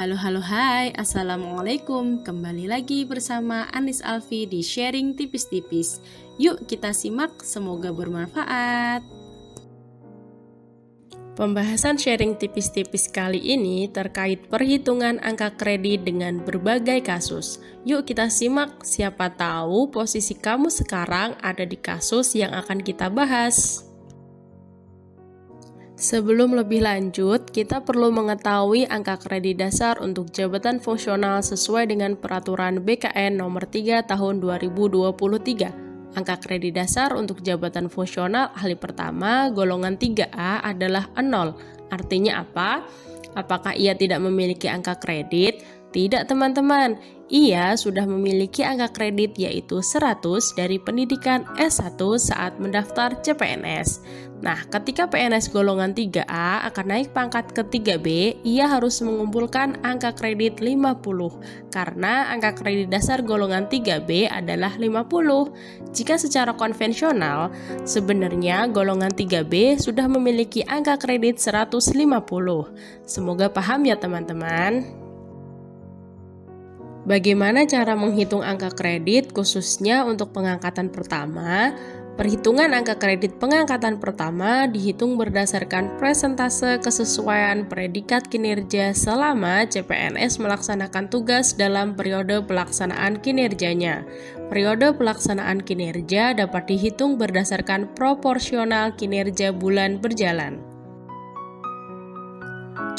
Halo, hai, Assalamualaikum. Kembali lagi bersama Anis Alfi di Sharing Tipis-Tipis. Yuk kita simak, semoga bermanfaat. Pembahasan sharing tipis-tipis kali ini terkait perhitungan angka kredit dengan berbagai kasus. Yuk kita simak, siapa tahu posisi kamu sekarang ada di kasus yang akan kita bahas. Sebelum lebih lanjut, kita perlu mengetahui angka kredit dasar untuk jabatan fungsional sesuai dengan Peraturan BKN Nomor 3 Tahun 2023. Angka kredit dasar untuk jabatan fungsional ahli pertama golongan 3A adalah 0. Artinya apa? Apakah ia tidak memiliki angka kredit? Tidak teman-teman, ia sudah memiliki angka kredit yaitu 100 dari pendidikan S1 saat mendaftar CPNS. Nah, ketika PNS golongan 3A akan naik pangkat ke 3B, ia harus mengumpulkan angka kredit 50 karena angka kredit dasar golongan 3B adalah 50. Jika secara konvensional, sebenarnya golongan 3B sudah memiliki angka kredit 150. Semoga paham ya teman-teman. Bagaimana cara menghitung angka kredit khususnya untuk pengangkatan pertama? Perhitungan angka kredit pengangkatan pertama dihitung berdasarkan persentase kesesuaian predikat kinerja selama CPNS melaksanakan tugas dalam periode pelaksanaan kinerjanya. Periode pelaksanaan kinerja dapat dihitung berdasarkan proporsional kinerja bulan berjalan.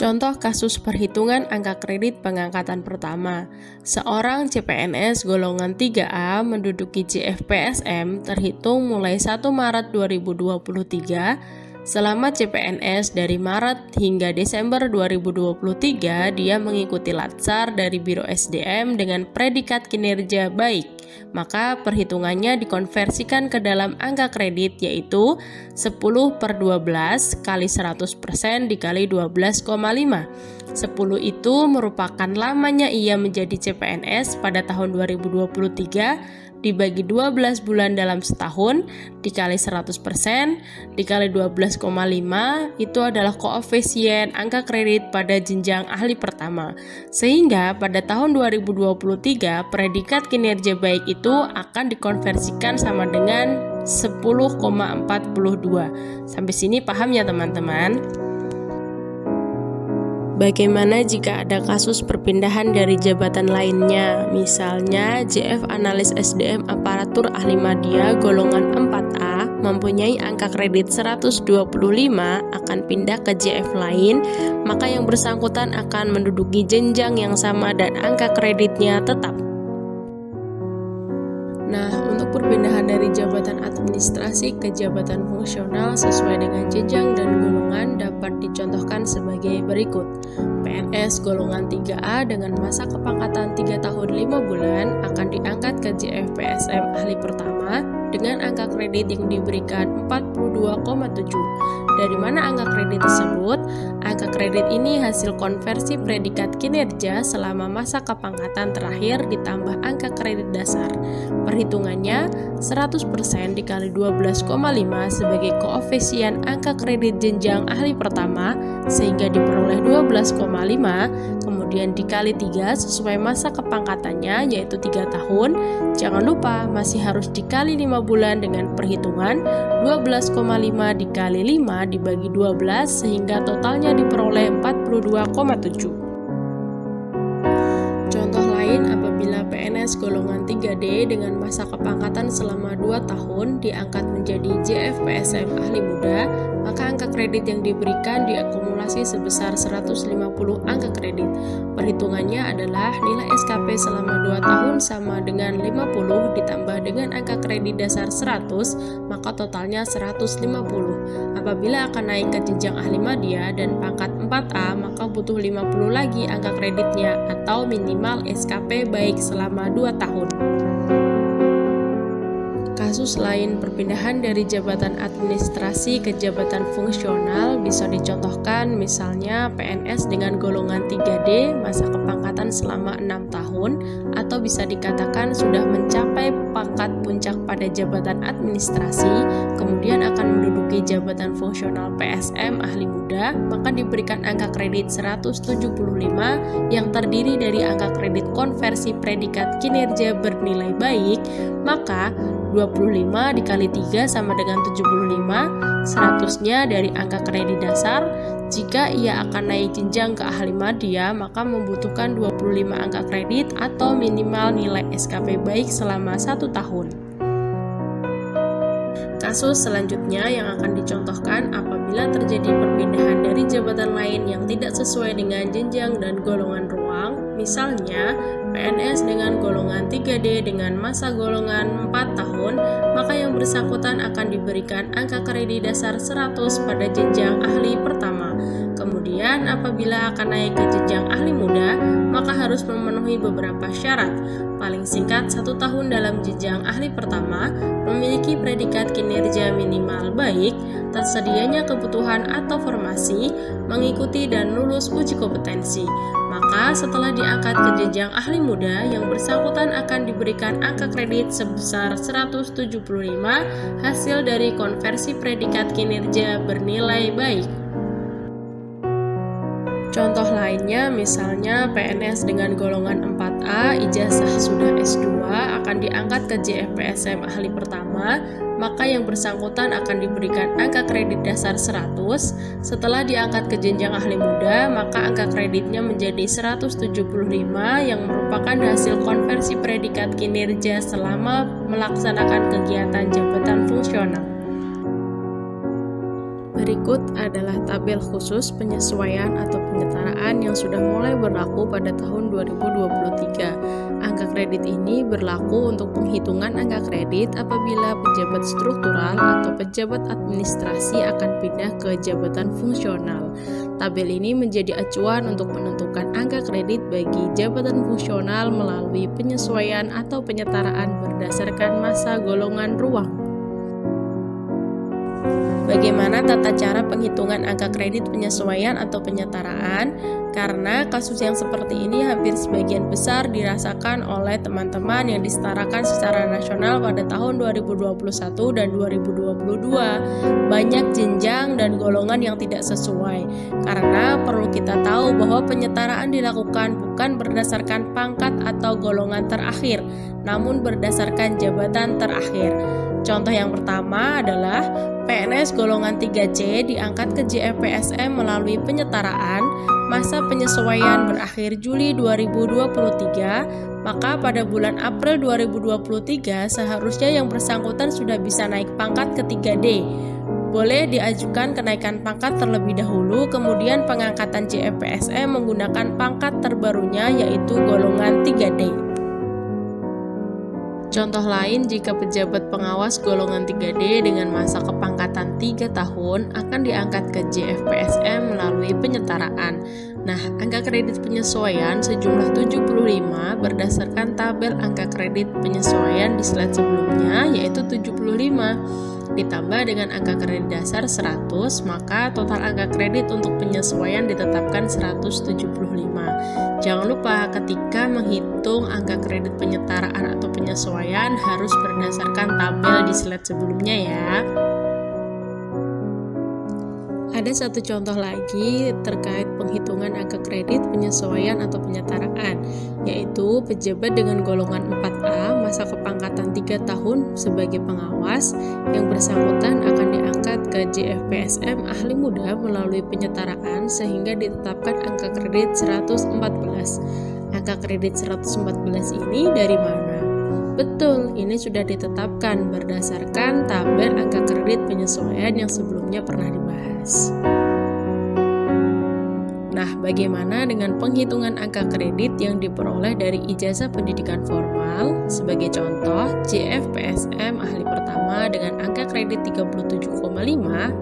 Contoh kasus perhitungan angka kredit pengangkatan pertama. Seorang CPNS golongan 3A menduduki JFPSM terhitung mulai 1 Maret 2023. Selama CPNS dari Maret hingga Desember 2023, dia mengikuti latsar dari Biro SDM dengan predikat kinerja baik. Maka perhitungannya dikonversikan ke dalam angka kredit yaitu 10/12 kali 100% dikali 12,5. 10 itu merupakan lamanya ia menjadi CPNS pada tahun 2023 dibagi 12 bulan dalam setahun dikali 100% dikali 12,5 itu adalah koefisien angka kredit pada jenjang ahli pertama. Sehingga pada tahun 2023 predikat kinerja baik itu akan dikonversikan sama dengan 10,42. Sampai sini paham ya teman-teman? Bagaimana jika ada kasus perpindahan dari jabatan lainnya? Misalnya JF Analis SDM Aparatur Ahli Madya golongan 4A mempunyai angka kredit 125 akan pindah ke JF lain, maka yang bersangkutan akan menduduki jenjang yang sama dan angka kreditnya tetap. Nah, untuk perpindahan dari jabatan administrasi ke jabatan fungsional sesuai dengan jenjang dan golongan dapat dicontohkan sebagai berikut. PNS golongan 3A dengan masa kepangkatan 3 tahun 5 bulan akan diangkat ke JFPSM ahli pertama dengan angka kredit yang diberikan 42,7. Dari mana angka kredit tersebut? Angka kredit ini hasil konversi predikat kinerja selama masa kepangkatan terakhir ditambah angka kredit dasar. Perhitungannya 100% dikali 12,5 sebagai koefisien angka kredit jenjang ahli pertama sehingga diperoleh 12,5, kemudian dikali 3 sesuai masa kepangkatannya yaitu 3 tahun. Jangan lupa masih harus dikali 5 bulan dengan perhitungan 12,5 dikali 5 dibagi 12 sehingga totalnya diperoleh 42,7. Contoh lain, apabila PNS golongan 3D dengan masa kepangkatan selama 2 tahun diangkat menjadi JFPSM ahli muda, maka angka kredit yang diberikan diakumulasi sebesar 150 angka kredit. Perhitungannya adalah nilai SKP selama 2 tahun sama dengan 50 ditambah dengan angka kredit dasar 100, maka totalnya 150. Apabila akan naik ke jenjang ahli madya dan pangkat 4A, maka butuh 50 lagi angka kreditnya atau minimal SKP baik selama 2 tahun. Kasus lain perpindahan dari jabatan administrasi ke jabatan fungsional bisa dicontohkan misalnya PNS dengan golongan 3D masa kepangkatan selama 6 tahun atau bisa dikatakan sudah mencapai pangkat pangkat puncak pada jabatan administrasi, kemudian akan menduduki jabatan fungsional PSM ahli muda, maka diberikan angka kredit 175 yang terdiri dari angka kredit konversi predikat kinerja bernilai baik, maka 25 dikali 3 sama dengan 75, 100-nya dari angka kredit dasar. Jika ia akan naik jenjang ke ahli madya, maka membutuhkan 25 angka kredit atau minimal nilai SKP baik selama 1 tahun. Kasus selanjutnya yang akan dicontohkan apabila terjadi perpindahan dari jabatan lain yang tidak sesuai dengan jenjang dan golongan ruang, misalnya PNS dengan golongan 3D dengan masa golongan 4 tahun, maka yang bersangkutan akan diberikan angka kredit dasar 100 pada jenjang ahli pertama. Kemudian apabila akan naik ke jenjang ahli muda, maka harus memenuhi beberapa syarat. Paling singkat 1 tahun dalam jenjang ahli pertama, memiliki predikat kinerja minimal baik, tersedianya kebutuhan atau formasi, mengikuti dan lulus uji kompetensi. Maka setelah diangkat ke jenjang ahli muda, yang bersangkutan akan diberikan angka kredit sebesar 175 hasil dari konversi predikat kinerja bernilai baik. Contoh lainnya misalnya PNS dengan golongan 4A, ijazah sudah S2 akan diangkat ke JFPSM ahli pertama, maka yang bersangkutan akan diberikan angka kredit dasar 100. Setelah diangkat ke jenjang ahli muda, maka angka kreditnya menjadi 175 yang merupakan hasil konversi predikat kinerja selama melaksanakan kegiatan jabatan fungsional. Berikut adalah tabel khusus penyesuaian atau penyetaraan yang sudah mulai berlaku pada tahun 2023. Angka kredit ini berlaku untuk penghitungan angka kredit apabila pejabat struktural atau pejabat administrasi akan pindah ke jabatan fungsional. Tabel ini menjadi acuan untuk menentukan angka kredit bagi jabatan fungsional melalui penyesuaian atau penyetaraan berdasarkan masa golongan ruang. Bagaimana tata cara penghitungan angka kredit penyesuaian atau penyetaraan? Karena kasus yang seperti ini hampir sebagian besar dirasakan oleh teman-teman yang disetarakan secara nasional pada tahun 2021 dan 2022. Banyak jenjang dan golongan yang tidak sesuai. Karena perlu kita tahu bahwa penyetaraan dilakukan bukan berdasarkan pangkat atau golongan terakhir, namun berdasarkan jabatan terakhir. Contoh yang pertama adalah PNS golongan 3C diangkat ke JFPSM melalui penyetaraan, masa penyesuaian berakhir Juli 2023, maka pada bulan April 2023 seharusnya yang bersangkutan sudah bisa naik pangkat ke 3D. Boleh diajukan kenaikan pangkat terlebih dahulu, kemudian pengangkatan JFPSM menggunakan pangkat terbarunya yaitu golongan 3D. Contoh lain, jika pejabat pengawas golongan 3D dengan masa kepangkatan 3 tahun akan diangkat ke JFPSM melalui penyetaraan. Nah, angka kredit penyesuaian sejumlah 75 berdasarkan tabel angka kredit penyesuaian di slide sebelumnya, yaitu 75. Ditambah dengan angka kredit dasar 100, maka total angka kredit untuk penyesuaian ditetapkan 175. Jangan lupa ketika menghitung angka kredit penyetaraan atau penyesuaian harus berdasarkan tabel di slide sebelumnya ya. Ada satu contoh lagi terkait penghitungan angka kredit penyesuaian atau penyetaraan, yaitu pejabat dengan golongan 4A masa kepangkatan 3 tahun sebagai pengawas, yang bersangkutan akan diangkat ke JFPSM ahli muda melalui penyetaraan sehingga ditetapkan angka kredit 114. Angka kredit 114 ini dari mana? Betul, ini sudah ditetapkan berdasarkan tabel angka kredit penyesuaian yang sebelumnya pernah dibahas. Nah, bagaimana dengan penghitungan angka kredit yang diperoleh dari ijazah pendidikan formal? Sebagai contoh, JFPSM ahli pertama dengan angka kredit 37,5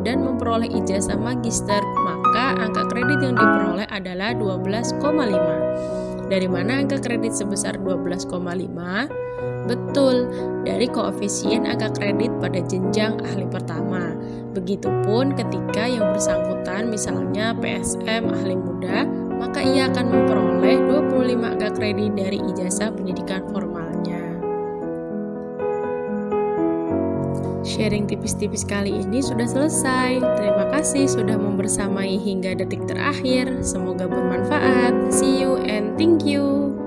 dan memperoleh ijazah magister, maka angka kredit yang diperoleh adalah 12,5. Dari mana angka kredit sebesar 12,5? Betul, dari koefisien angka kredit pada jenjang ahli pertama. Begitupun ketika yang bersangkutan misalnya PSM ahli muda, maka ia akan memperoleh 25 angka kredit dari ijazah pendidikan formalnya. Sharing tipis-tipis kali ini sudah selesai. Terima kasih sudah membersamai hingga detik terakhir. Semoga bermanfaat. See you and thank you.